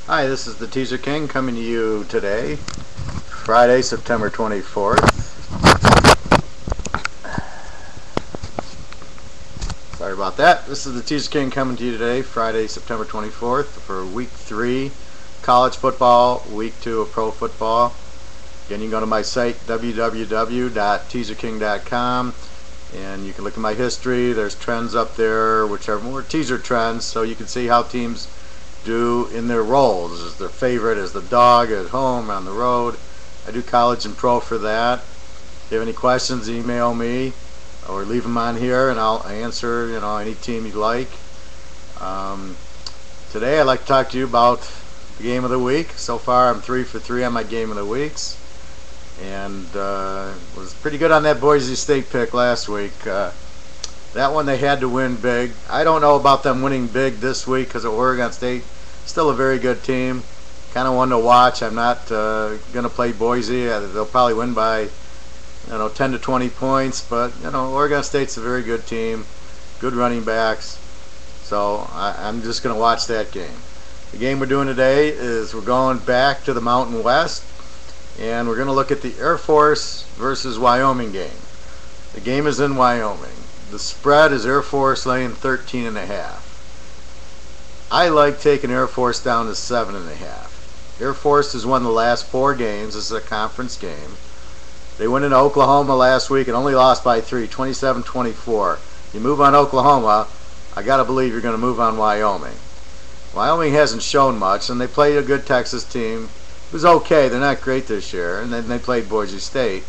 Hi, this is the Teaserking coming to you today, Friday, September 24th. Sorry about that. This is the Teaserking coming to you today, Friday, September 24th, for Week 3 college football, Week 2 of pro football. Again, you can go to my site, www.teaserking.com, and you can look at my history. There's trends up there, which are more teaser trends, so you can see how teams do in their roles. Is their favorite as the dog at home, on the road. I do college and pro for that. If you have any questions, email me or leave them on here and I'll answer any team you'd like. Today I'd like to talk to you about the game of the week. So far I'm 3 for 3 on my game of the weeks, and was pretty good on that Boise State pick last week. That one they had to win big. I don't know about them winning big this week because of Oregon State. Still a very good team. Kind of one to watch. I'm not going to play Boise. They'll probably win by 10 to 20 points. But Oregon State's a very good team. Good running backs. So I'm just going to watch that game. The game we're doing today is we're going back to the Mountain West, and we're going to look at the Air Force versus Wyoming game. The game is in Wyoming. The spread is Air Force laying 13.5. I like taking Air Force down to 7.5. Air Force has won the last 4 games. This is a conference game. They went into Oklahoma last week and only lost by 3, 27-24. You move on Oklahoma, I got to believe you're going to move on Wyoming. Wyoming hasn't shown much, and they played a good Texas team. It was okay. They're not great this year. And then they played Boise State.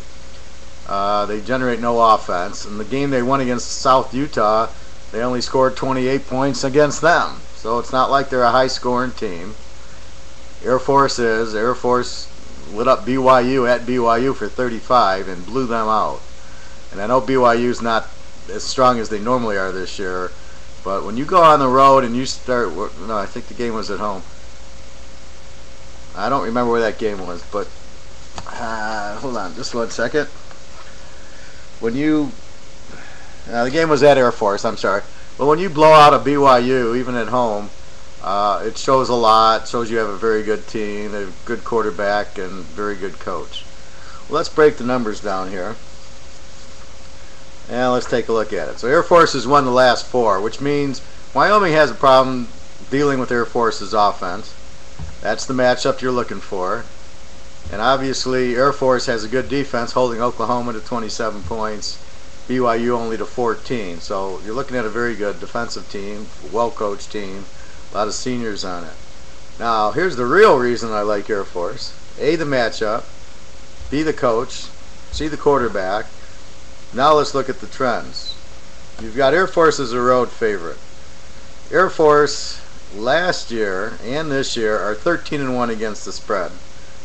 They generate no offense. In the game they won against South Utah, they only scored 28 points against them. So it's not like they're a high-scoring team. Air Force lit up BYU at BYU for 35 and blew them out. And I know BYU's not as strong as they normally are this year, but when you go on the road and you start, no, I think the game was at home. I don't remember where that game was, but hold on just 1 second. When you, the game was at Air Force, I'm sorry. But when you blow out a BYU, even at home, it shows a lot. It shows you have a very good team, a good quarterback, and very good coach. Well, let's break the numbers down here. And let's take a look at it. So Air Force has won the last 4, which means Wyoming has a problem dealing with Air Force's offense. That's the matchup you're looking for. And obviously Air Force has a good defense, holding Oklahoma to 27 points, BYU only to 14. So you're looking at a very good defensive team, well-coached team, a lot of seniors on it. Now here's the real reason I like Air Force. A, the matchup. B, the coach. C, the quarterback. Now let's look at the trends. You've got Air Force as a road favorite. Air Force last year and this year are 13-1 against the spread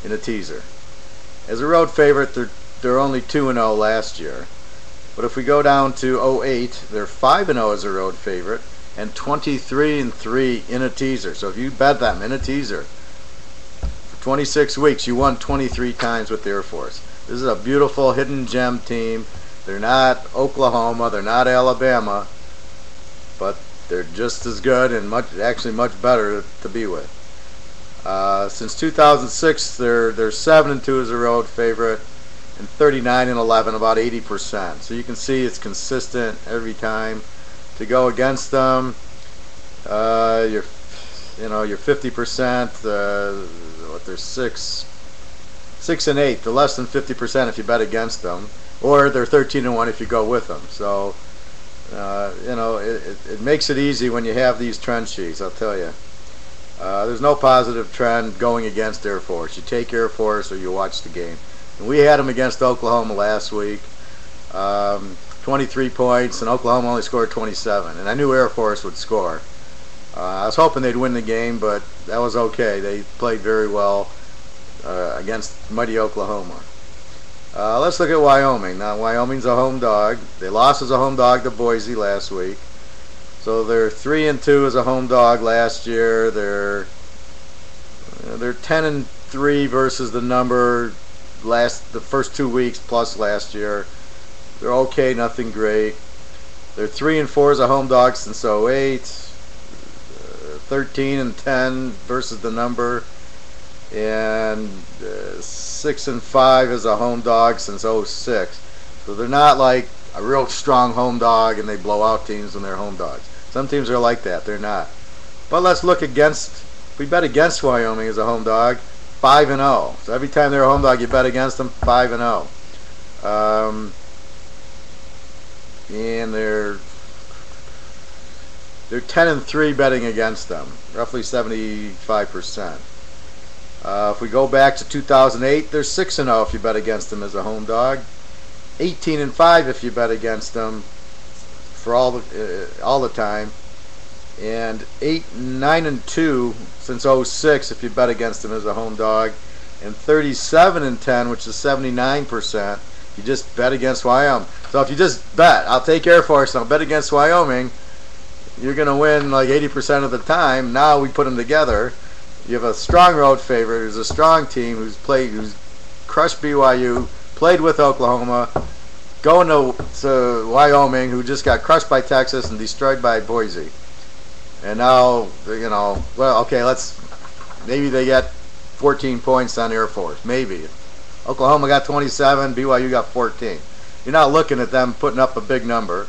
in a teaser. As a road favorite, they're only 2-0 last year. But if we go down to 08, they're 5-0 as a road favorite and 23-3 in a teaser. So if you bet them in a teaser for 26 weeks, you won 23 times with the Air Force. This is a beautiful hidden gem team. They're not Oklahoma, they're not Alabama, but they're just as good and actually much better to be with. Since 2006, they're 7-2 as a road favorite and 39-11, about 80%. So you can see it's consistent every time. To go against them, you're 50%. They're 6-8. They're less than 50% if you bet against them, or they're 13-1 if you go with them. So it makes it easy when you have these trend sheets, I'll tell you. There's no positive trend going against Air Force. You take Air Force or you watch the game. And we had them against Oklahoma last week. 23 points, and Oklahoma only scored 27. And I knew Air Force would score. I was hoping they'd win the game, but that was okay. They played very well against mighty Oklahoma. Let's look at Wyoming. Now, Wyoming's a home dog. They lost as a home dog to Boise last week. So they're 3-2 as a home dog last year. They're 10-3 versus the number the first 2 weeks plus last year. They're okay, nothing great. They're 3-4 as a home dog since 08. 13 and 10 versus the number, and 6 and 5 as a home dog since '06. So they're not like a real strong home dog and they blow out teams when they're home dogs. Some teams are like that. They're not. But let's look against. We bet against Wyoming as a home dog, 5 and 0. So every time they're a home dog, you bet against them, 5 and 0. And they're 10 and 3 betting against them, roughly 75%. If we go back to 2008, they're 6 and 0 if you bet against them as a home dog, 18 and 5 if you bet against them for all the time, and 9 and 2 since '06 if you bet against them as a home dog, and 37 and 10, which is 79%. You just bet against Wyoming. So if you just bet, I'll take Air Force and I'll bet against Wyoming, you're going to win like 80% of the time. Now we put them together. You have a strong road favorite who's a strong team who's crushed BYU, played with Oklahoma, going to Wyoming, who just got crushed by Texas and destroyed by Boise. And now, well, okay, maybe they get 14 points on Air Force. Maybe. Oklahoma got 27, BYU got 14. You're not looking at them putting up a big number.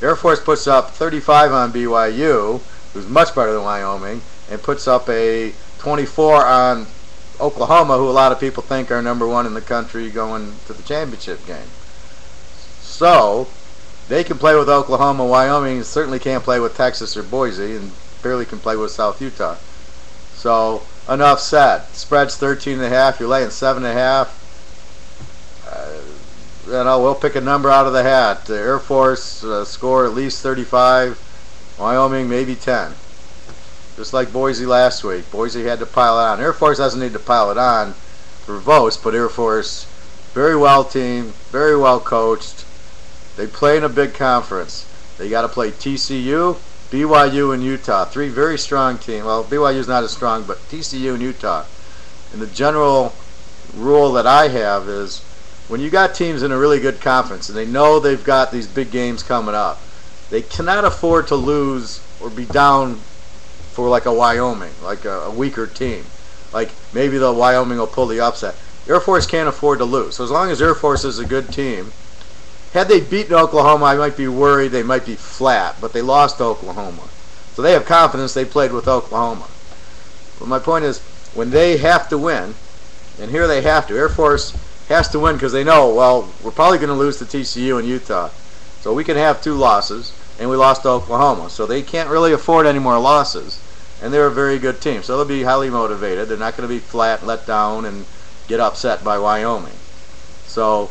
Air Force puts up 35 on BYU, who's much better than Wyoming, and puts up a 24 on Oklahoma, who a lot of people think are #1 in the country going to the championship game. So they can play with Oklahoma. Wyoming certainly can't play with Texas or Boise, and barely can play with South Utah. So enough said. Spread's 13.5. You're laying 7.5. We'll pick a number out of the hat. The Air Force score at least 35. Wyoming maybe 10. Just like Boise last week. Boise had to pile it on. Air Force doesn't need to pile it on for votes, but Air Force, very well teamed, very well coached. They play in a big conference. They got to play TCU, BYU, and Utah. 3 very strong teams. Well, BYU's not as strong, but TCU and Utah. And the general rule that I have is when you got teams in a really good conference and they know they've got these big games coming up, they cannot afford to lose or be down for like a Wyoming, like a weaker team. Like maybe the Wyoming will pull the upset. Air Force can't afford to lose. So as long as Air Force is a good team, had they beaten Oklahoma, I might be worried they might be flat, but they lost to Oklahoma. So they have confidence they played with Oklahoma. But my point is, when they have to win, and here they have to, Air Force has to win because they know, well, we're probably going to lose to TCU and Utah. So we can have 2 losses, and we lost to Oklahoma. So they can't really afford any more losses. And they're a very good team. So they'll be highly motivated. They're not going to be flat, let down, and get upset by Wyoming. So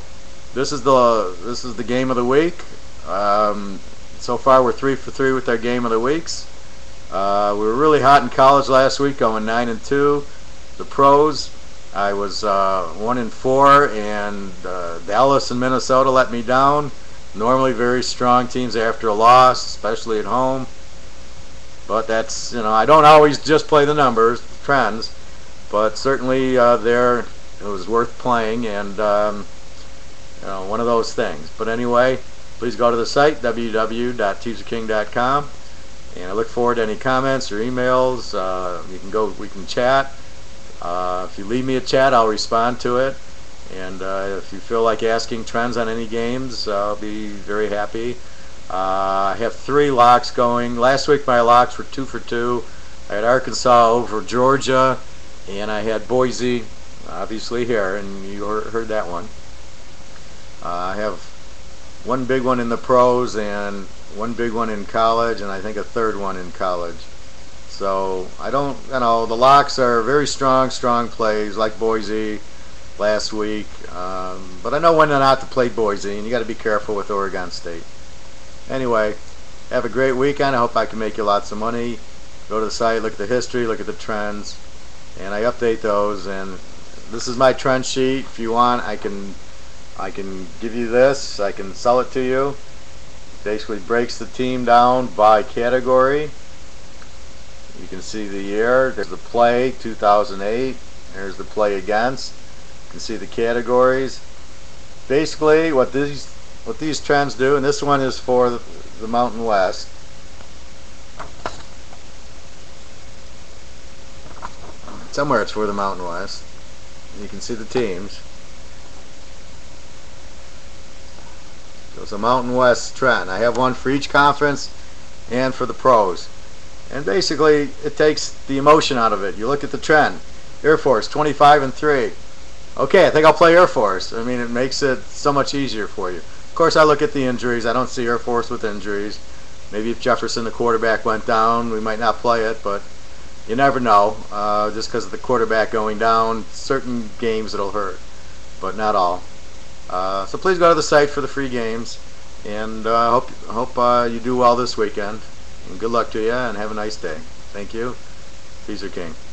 this is the game of the week. So far we're 3 for 3 with our game of the weeks. We were really hot in college last week, going 9 and 2. The pros, I was 1 and 4, and Dallas and Minnesota let me down. Normally very strong teams after a loss, especially at home. But that's, I don't always just play the numbers, the trends, but certainly it was worth playing, and one of those things. But anyway, please go to the site www.teaserking.com, and I look forward to any comments or emails. We can chat. If you leave me a chat, I'll respond to it. And if you feel like asking trends on any games, I'll be very happy. I have 3 locks going. Last week my locks were 2 for 2. I had Arkansas over Georgia, and I had Boise, obviously here, and you heard that one. I have 1 big one in the pros and 1 big one in college, and I think a 3rd one in college. So I don't, the locks are very strong plays like Boise last week, but I know when not to play Boise, and you got to be careful with Oregon State. Anyway, have a great weekend. I hope I can make you lots of money. Go to the site, look at the history, look at the trends, and I update those. And this is my trend sheet. If you want, I can give you this. I can sell it to you. Basically breaks the team down by category. You can see the year. There's the play, 2008. There's the play against. You can see the categories. Basically, what these trends do, and this one is for the Mountain West. somewhere it's for the Mountain West. You can see the teams. So it's a Mountain West trend. I have one for each conference and for the pros. And basically, it takes the emotion out of it. You look at the trend. Air Force 25-3. Okay, I think I'll play Air Force. I mean, it makes it so much easier for you. Of course, I look at the injuries. I don't see Air Force with injuries. Maybe if Jefferson, the quarterback, went down, we might not play it, but you never know. Just because of the quarterback going down, certain games it'll hurt, but not all. So please go to the site for the free games, and I hope you do well this weekend. And good luck to you, and have a nice day. Thank you. TeaserKing.